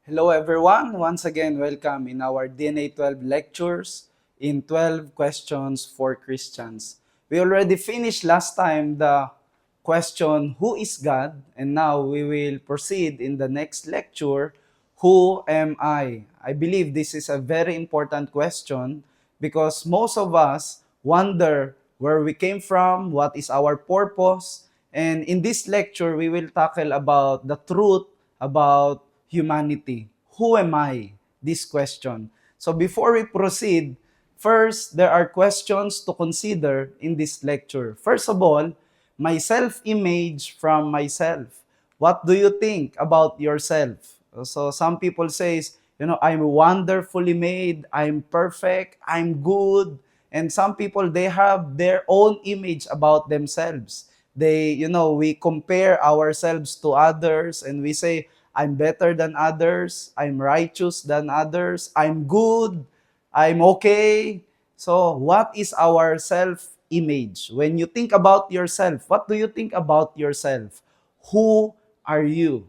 Hello everyone, once again welcome in our DNA 12 lectures in 12 questions for Christians. We already finished last time the question, who is God? And now we will proceed in the next lecture, who am I? I believe this is a very important question because most of us wonder where we came from, what is our purpose, and in this lecture we will tackle about the truth about humanity. Who am I? This question. So before we proceed, first, there are questions to consider in this lecture. First of all, my self-image from myself. What do you think about yourself? So some people says, I'm wonderfully made, I'm perfect, I'm good. And some people, they have their own image about themselves. We compare ourselves to others and we say, I'm better than others, I'm righteous than others, I'm good, I'm okay. So, what is our self-image? When you think about yourself, what do you think about yourself? Who are you?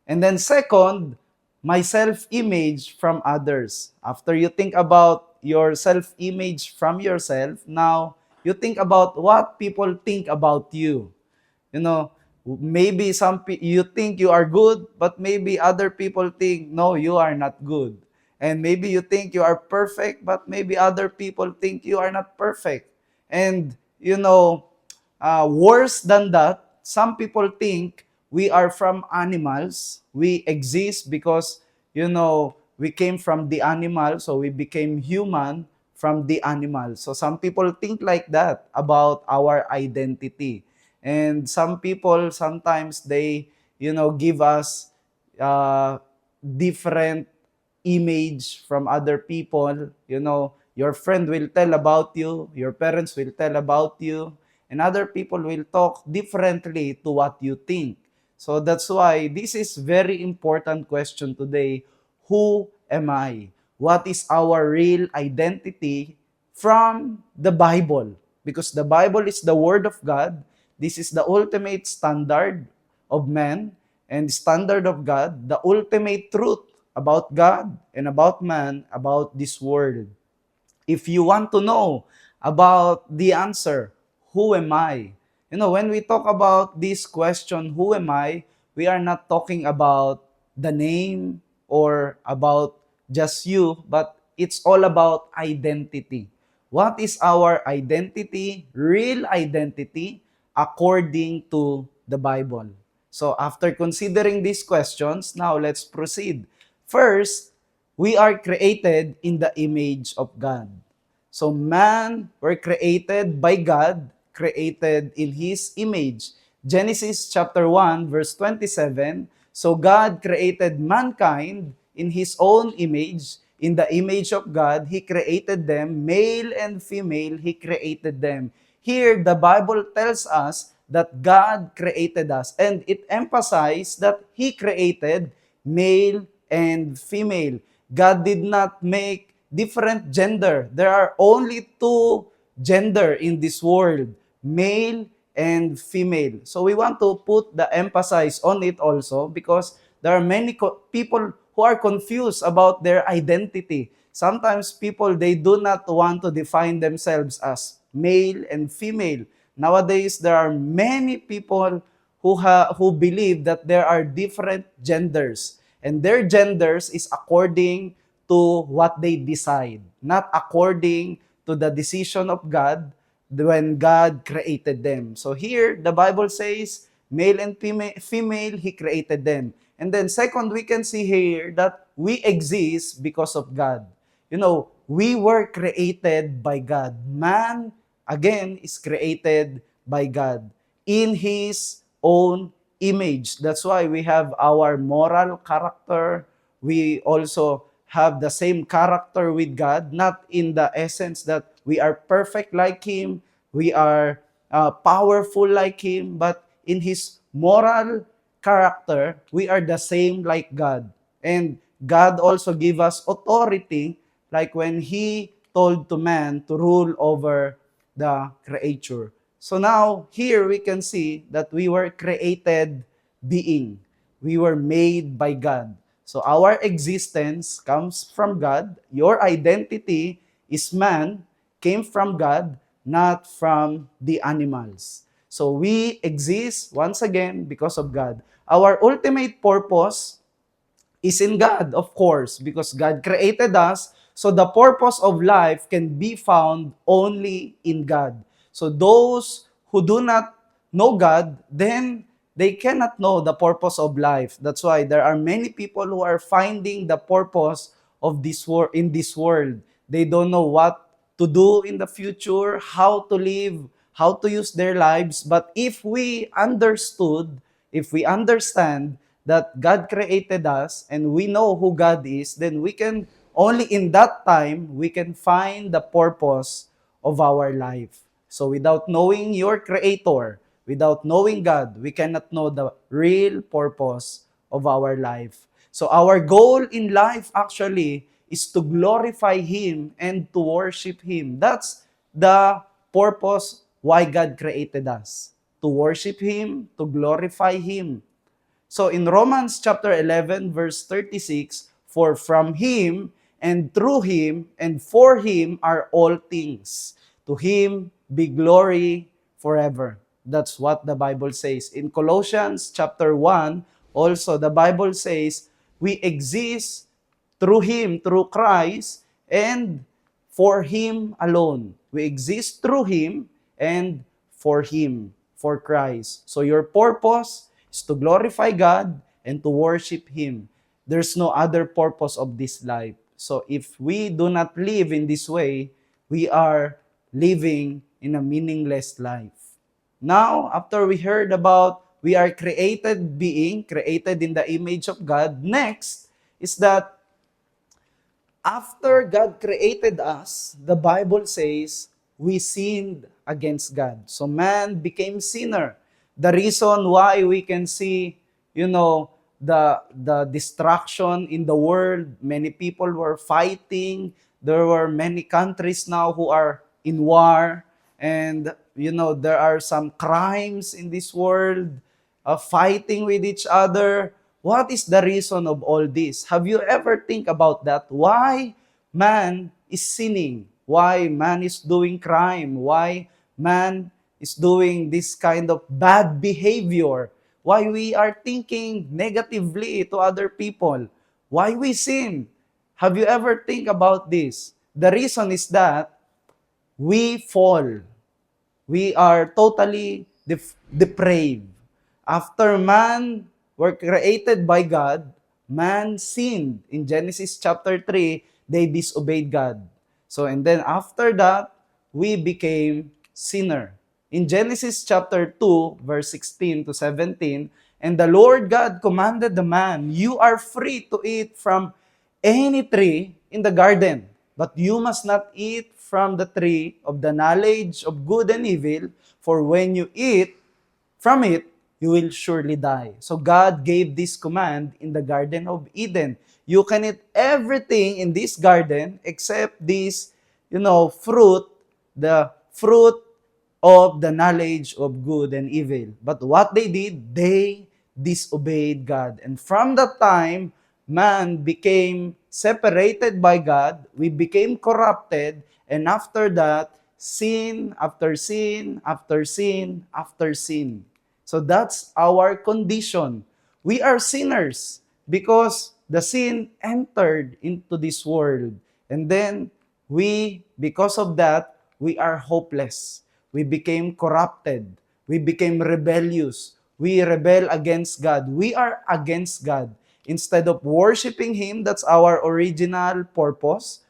And then second, my self-image from others. After you think about your self-image from yourself, now you think about what people think about you. You know, maybe you think you are good, but maybe other people think, no, you are not good. And maybe you think you are perfect, but maybe other people think you are not perfect. And, worse than that, some people think we are from animals. We exist because, we came from the animal, so we became human from the animal. So some people think like that about our identity. And some people sometimes they, give us different image from other people. Your friend will tell about you, your parents will tell about you, and other people will talk differently to what you think. So that's why this is very important question today. Who am I? What is our real identity from the Bible? Because the Bible is the Word of God. This is the ultimate standard of man and standard of God, the ultimate truth about God and about man, about this world. If you want to know about the answer, who am I? When we talk about this question, who am I, we are not talking about the name or about just you, but it's all about identity. What is our identity, real identity, according to the Bible? So after considering these questions, now let's proceed. First, we are created in the image of God. So man were created by God, created in His image. Genesis chapter 1 verse 27, so God created mankind in His own image. In the image of God, He created them, male and female, He created them. Here, the Bible tells us that God created us, and it emphasizes that He created male and female. God did not make different gender. There are only two gender in this world, male and female. So we want to put the emphasis on it also because there are many people who are confused about their identity. Sometimes people, they do not want to define themselves as male and female. Nowadays, there are many people who believe that there are different genders. And their genders is according to what they decide, not according to the decision of God when God created them. So here, the Bible says, male and female, He created them. And then second, we can see here that we exist because of God. We were created by God. Man, again, is created by God in His own image. That's why we have our moral character. We also have the same character with God, not in the essence that we are perfect like Him, we are powerful like Him, but in His moral character, we are the same like God. And God also give us authority, like when He told to man to rule over the creature. So now, here we can see that we were created being. We were made by God. So our existence comes from God. Your identity is man, came from God, not from the animals. So we exist once again because of God. Our ultimate purpose is in God, of course, because God created us. So the purpose of life can be found only in God. So those who do not know God, then they cannot know the purpose of life. That's why there are many people who are finding the purpose of this world in this world. They don't know what to do in the future, how to live, how to use their lives. But if we understood, if we understand that God created us and we know who God is, then we can, only in that time, we can find the purpose of our life. So without knowing your Creator, without knowing God, we cannot know the real purpose of our life. So our goal in life actually is to glorify Him and to worship Him. That's the purpose why God created us. To worship Him, to glorify Him. So in Romans chapter 11 verse 36, for from Him and through Him and for Him are all things. To Him be glory forever. That's what the Bible says. In Colossians chapter 1, also the Bible says, we exist through Him, through Christ, and for Him alone. We exist through Him and for Him, for Christ. So your purpose is to glorify God and to worship Him. There's no other purpose of this life. So if we do not live in this way, we are living in a meaningless life. Now, after we heard about we are created being, created in the image of God, next is that after God created us, the Bible says, we sinned against God. So man became sinner. The reason why we can see, the destruction in the world, many people were fighting. There were many countries now who are in war. And, there are some crimes in this world, fighting with each other. What is the reason of all this? Have you ever think about that? Why man is sinning? Why man is doing crime? Why man is doing this kind of bad behavior? Why we are thinking negatively to other people? Why we sin? Have you ever think about this? The reason is that we fall. We are totally depraved. After man were created by God, man sinned. In Genesis chapter 3, they disobeyed God. So, and then after that, we became sinner. In Genesis chapter 2, verse 16 to 17, and the Lord God commanded the man, you are free to eat from any tree in the garden, but you must not eat from the tree of the knowledge of good and evil, for when you eat from it, you will surely die. So God gave this command in the Garden of Eden. You can eat everything in this garden except this, fruit, the fruit of the knowledge of good and evil. But what they did, they disobeyed God. And from that time, man became separated by God, we became corrupted, and after that, sin after sin after sin after sin. So that's our condition. We are sinners because the sin entered into this world. And then because of that, we are hopeless. We became corrupted. We became rebellious. We rebel against God. We are against God. Instead of worshiping Him, that's our original purpose,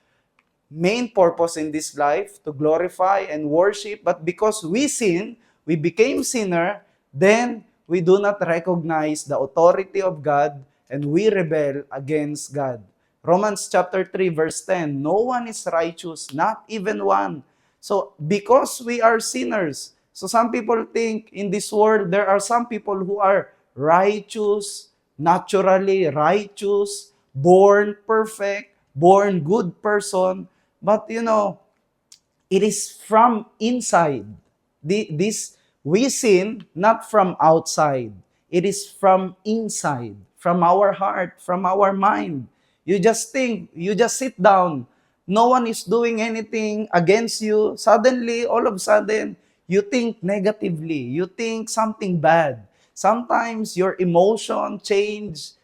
main purpose in this life, to glorify and worship. But because we sin, we became sinner, then we do not recognize the authority of God and we rebel against God. Romans chapter 3 verse 10, no one is righteous, not even one. So because we are sinners, so some people think in this world there are some people who are righteous, naturally righteous, born perfect, born good person, but it is from inside. This we sin not from outside. It is from inside. from our heart, from our mind. You just think, you just sit down. No one is doing anything against you. Suddenly, all of a sudden, you think negatively. You think something bad. Sometimes your emotion change.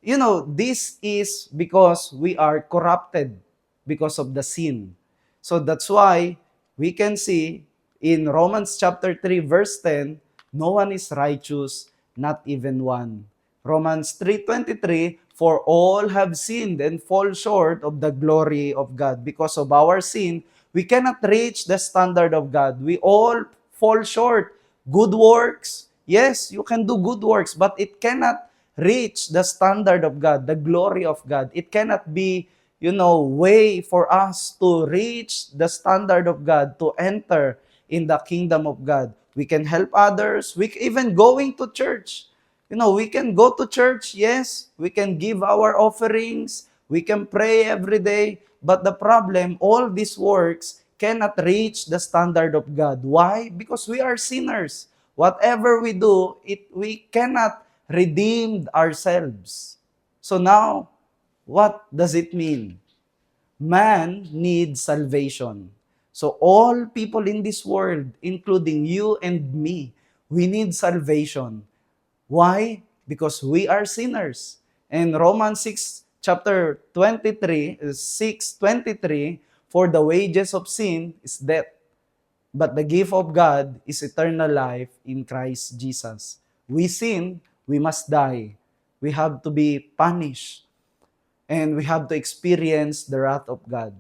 This is because we are corrupted because of the sin. So that's why we can see in Romans chapter 3 verse 10, no one is righteous, not even one. Romans 3:23, for all have sinned and fall short of the glory of God. Because of our sin, we cannot reach the standard of God. We all fall short. Good works, yes, you can do good works, but it cannot reach the standard of God, the glory of God. It cannot be, way for us to reach the standard of God, to enter in the kingdom of God. We can help others. Even going to church. We can go to church, yes. We can give our offerings. We can pray every day. But the problem, all these works cannot reach the standard of God. Why? Because we are sinners. Whatever we do, we cannot redeem ourselves. So now, what does it mean? Man needs salvation. So all people in this world, including you and me, we need salvation. Why? Because we are sinners. And Romans 6, chapter 23, 6:23, for the wages of sin is death, but the gift of God is eternal life in Christ Jesus. We sin, we must die. We have to be punished. And we have to experience the wrath of God.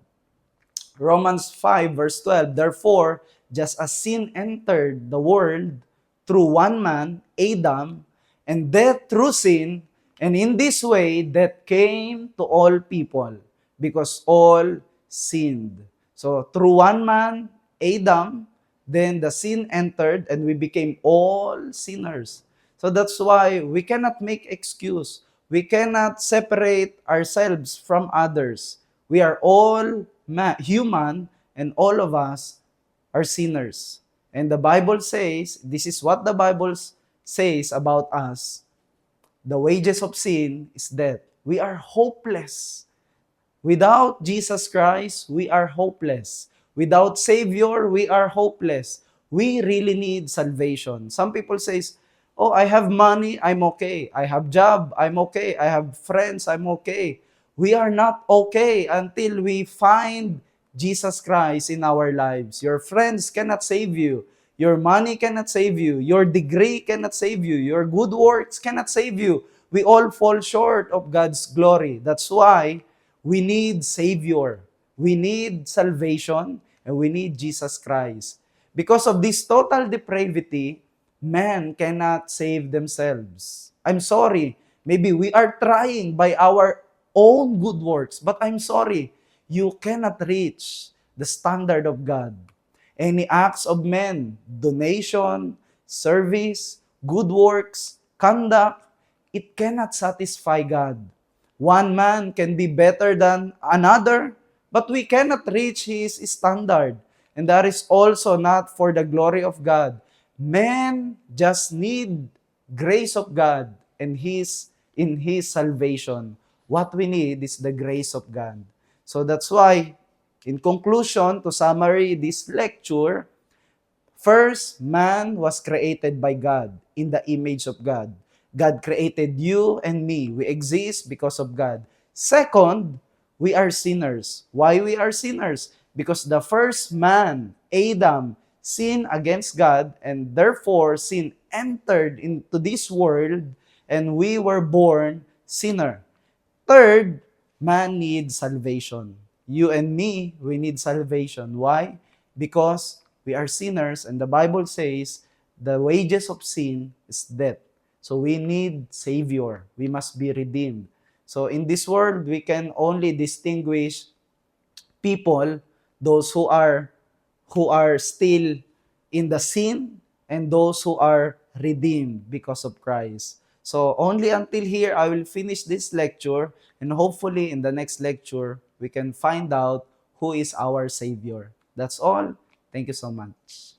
Romans 5 verse 12, therefore, just as sin entered the world through one man, Adam, and death through sin, and in this way, death came to all people, because all sinned. So, through one man, Adam, then the sin entered, and we became all sinners. So that's why we cannot make excuse. We cannot separate ourselves from others. We are all human, and all of us are sinners. And the Bible says, this is what the Bible says about us. The wages of sin is death. We are hopeless. Without Jesus Christ, we are hopeless. Without Savior, we are hopeless. We really need salvation. Some people say, oh, I have money, I'm okay. I have job, I'm okay. I have friends, I'm okay. We are not okay until we find Jesus Christ in our lives. Your friends cannot save you. Your money cannot save you. Your degree cannot save you. Your good works cannot save you. We all fall short of God's glory. That's why we need Savior. We need salvation, and we need Jesus Christ. Because of this total depravity, man cannot save themselves. I'm sorry. Maybe we are trying by our own good works, but I'm sorry. You cannot reach the standard of God. Any acts of men, donation, service, good works, conduct, it cannot satisfy God. One man can be better than another, but we cannot reach his standard. And that is also not for the glory of God. Men just need grace of God and in His salvation. What we need is the grace of God. So that's why, in conclusion, to summary this lecture, first, man was created by God in the image of God. God created you and me. We exist because of God. Second, we are sinners. Why we are sinners? Because the first man, Adam, sinned against God, and therefore sin entered into this world, and we were born sinner. Third, man needs salvation. You and me, we need salvation. Why? Because we are sinners, and the Bible says the wages of sin is death. So we need Savior. We must be redeemed. So in this world, we can only distinguish people, those who are still in the sin, and those who are redeemed because of Christ. So only until here, I will finish this lecture, and hopefully in the next lecture, we can find out who is our Savior. That's all. Thank you so much.